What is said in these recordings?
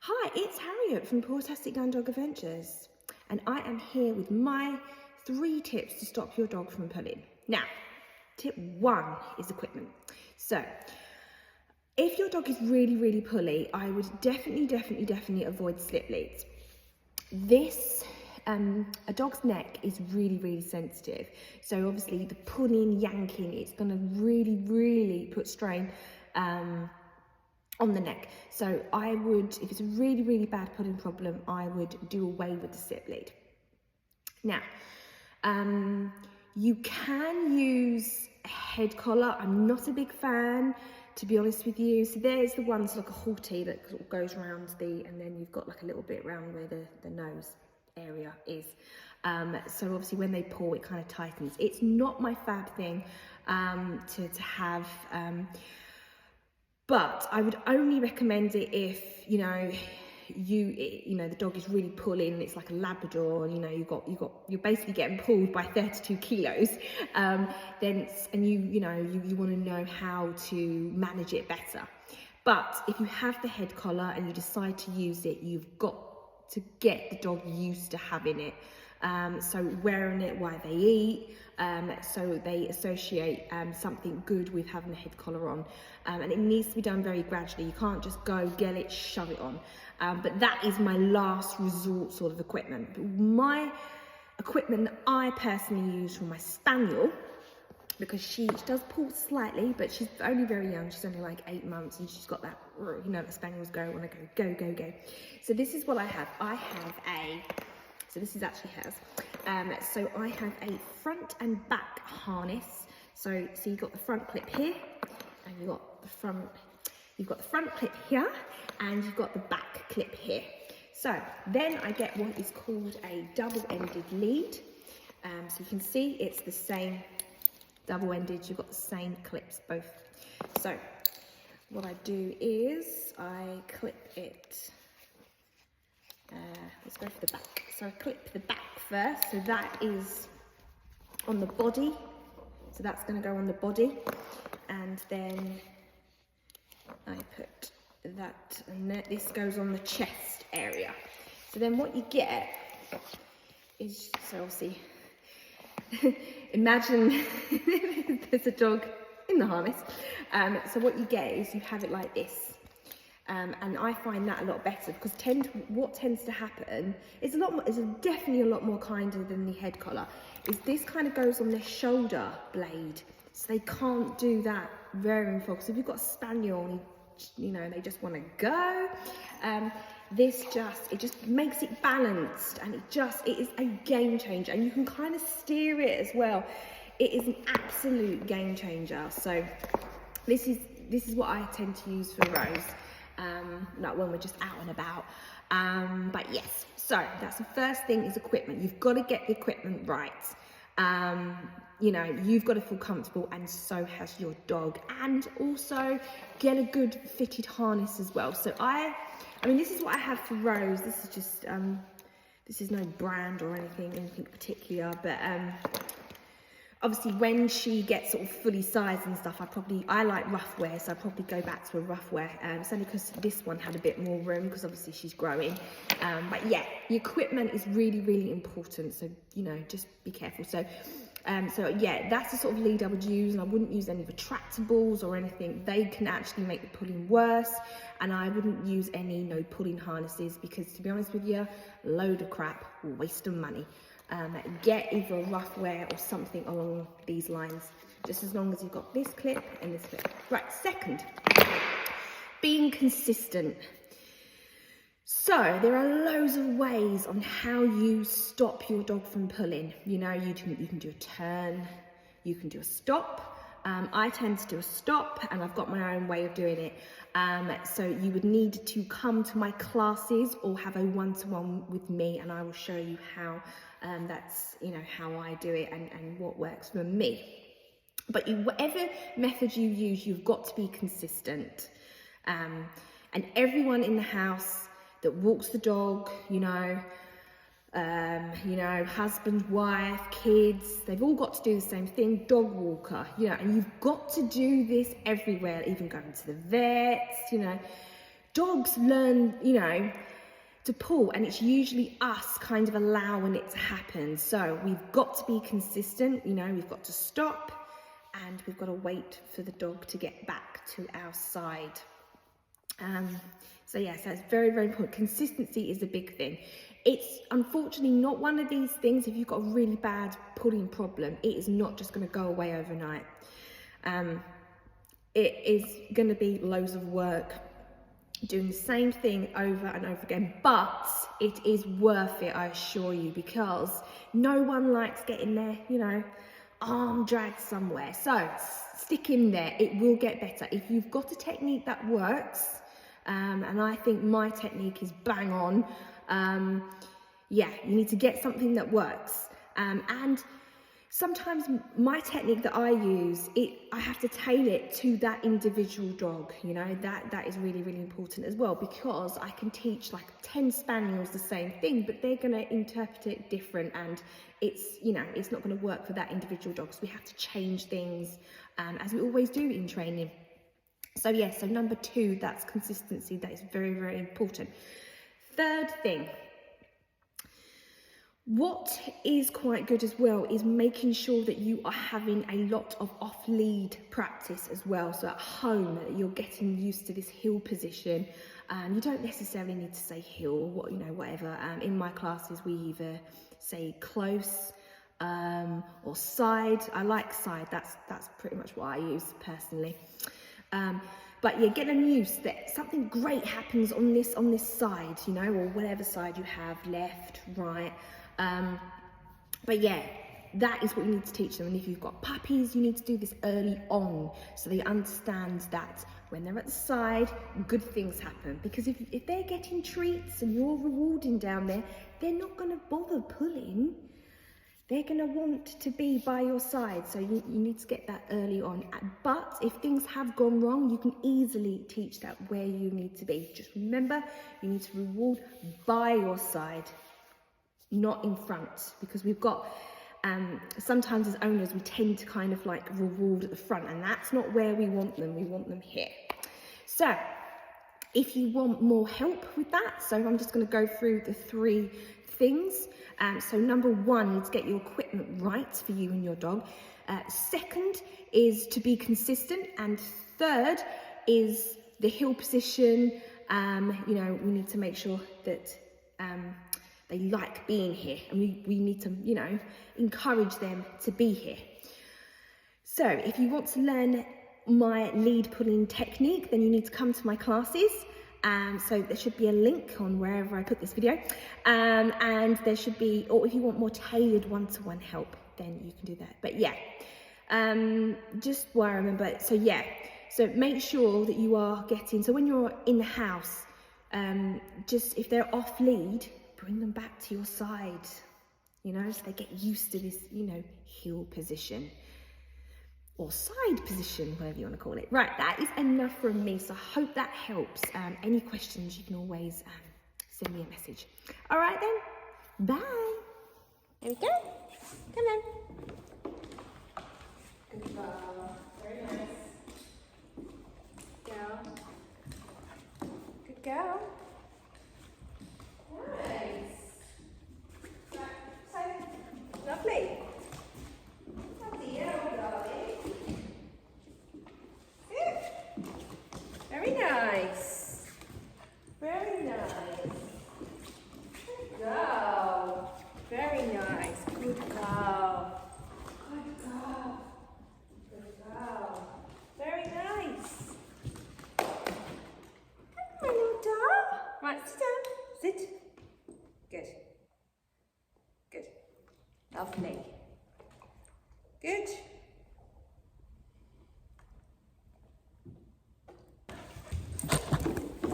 Hi, it's Harriet from Portastic Gun Dog Adventures, and I am here with my 3 tips to stop your dog from pulling. Now, tip 1 is equipment. So, if your dog is really pulley, I would definitely avoid slip leads. A dog's neck is really sensitive. So obviously the pulling, yanking, it's gonna really put strain on the neck. So I would, if it's a really bad pulling problem, I would do away with the slip lead. Now, you can use a head collar. I'm not a big fan, to be honest with you. So there's the ones like a halty that sort of goes around and then you've got like a little bit around where the nose area is. So obviously when they pull, it kind of tightens. It's not my fab thing to have, but I would only recommend it if, the dog is really pulling, it's like a Labrador, and you're basically getting pulled by 32 kilos, then, and you want to know how to manage it better. But if you have the head collar and you decide to use it, you've got to get the dog used to having it. So wearing it while they eat, so they associate something good with having a head collar on, and it needs to be done very gradually. You can't just go get it, shove it on, but that is my last resort sort of equipment. But my equipment that I personally use for my Spaniel, because she does pull slightly, but she's only very young. She's only like 8 months, and she's got that, the Spaniels want to go. So this is what I have. So this is actually hers. So I have a front and back harness. So you've got the front clip here, and you've got the front clip here, and you've got the back clip here. So then I get what is called a double-ended lead. So you can see it's the same double-ended. You've got the same clips both. So what I do is I clip it. Let's go for the back. So I clip the back first, so that is on the body. So that's going to go on the body, and then I put that, and this goes on the chest area. So then what you get is, so obviously, imagine there's a dog in the harness. So what you get is you have it like this. And I find that a lot better, because what tends to happen is definitely a lot more kinder than the head collar, is this kind of goes on the shoulder blade, so they can't do that very well. Because if you've got a Spaniel and they just want to go, it just makes it balanced, and it is a game changer, and you can kind of steer it as well. It is an absolute game changer. So this is what I tend to use for Rose. Like when we're just out and about. But yes, so that's the first thing, is equipment. You've got to get the equipment right. You've got to feel comfortable, and so has your dog. And also get a good fitted harness as well. So I mean, this is what I have for Rose. This is just, this is no brand or anything particular, but obviously when she gets sort of fully sized and stuff, I like rough wear, so I probably go back to a rough wear. It's only because this one had a bit more room, because obviously she's growing. But yeah, the equipment is really important, so just be careful. So yeah, that's the sort of lead I would use, and I wouldn't use any retractables or anything. They can actually make the pulling worse, and I wouldn't use any no pulling harnesses, because to be honest with you, load of crap, waste of money. Get either a rough wear or something along these lines, just as long as you've got this clip and this clip. Right, second, being consistent. So there are loads of ways on how you stop your dog from pulling. You can do a turn, you can do a stop. I tend to do a stop, and I've got my own way of doing it. So you would need to come to my classes or have a one-to-one with me, and I will show you how that's how I do it and what works for me. But whatever method you use, you've got to be consistent. And everyone in the house that walks the dog, husband, wife, kids, they've all got to do the same thing, dog walker, and you've got to do this everywhere, even going to the vets, dogs learn, you know, to pull, and it's usually us kind of allowing it to happen. So we've got to be consistent, you know, we've got to stop and we've got to wait for the dog to get back to our side. So yes, that's very, very important. Consistency is a big thing. It's unfortunately not one of these things, if you've got a really bad pulling problem, it is not just going to go away overnight. It is going to be loads of work, doing the same thing over and over again, but it is worth it, I assure you, because no one likes getting their, you know, arm dragged somewhere. So stick in there, it will get better. If you've got a technique that works, and I think my technique is bang on, yeah, you need to get something that works. And sometimes my technique that I use, I have to tailor it to that individual dog, you know, that is really, really important as well, because I can teach like 10 spaniels the same thing, but they're going to interpret it different, and it's, you know, it's not going to work for that individual dog. So we have to change things, as we always do in training. So yeah, so number 2, that's consistency. That is very, very important. Third thing, what is quite good as well is making sure that you are having a lot of off-lead practice as well. So at home, you're getting used to this heel position. You don't necessarily need to say heel or what, you know, whatever. In my classes, we either say close or side. I like side. That's pretty much what I use personally. But yeah, get them used that something great happens on this side, you know, or whatever side you have, left, right. But yeah, that is what you need to teach them. And if you've got puppies, you need to do this early on, so they understand that when they're at the side, good things happen. Because if they're getting treats and you're rewarding down there, they're not going to bother pulling. They're going to want to be by your side. So you need to get that early on. But if things have gone wrong, you can easily teach that where you need to be. Just remember, you need to reward by your side, not in front, because we've got sometimes as owners we tend to kind of like reward at the front, and that's not where we want them. We want them here. So if you want more help with that, so I'm just going to go through the 3 things. So number 1 is to get your equipment right for you and your dog. Second is to be consistent, and third is the heel position. You know, we need to make sure that they like being here, and we need to, you know, encourage them to be here. So if you want to learn my lead pulling technique, then you need to come to my classes. So there should be a link on wherever I put this video, and there should be, or if you want more tailored one-to-one help, then you can do that. But yeah, just what I remember. So yeah, so make sure that you are getting, so when you're in the house, just if they're off lead, bring them back to your side, you know, so they get used to this, you know, heel position or side position, whatever you want to call it. Right, that is enough from me, so I hope that helps. Any questions, you can always send me a message. All right then, bye. There we go. Come on. Good girl. Very nice. Girl. Good girl. Nice. So lovely. Very nice. Very nice. Good girl. Very nice. Good girl. Good girl. Good girl. Very nice. Come on, little dog. Right, sit down. Sit. Good. Good. Lovely. Good.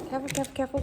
Careful, careful, careful.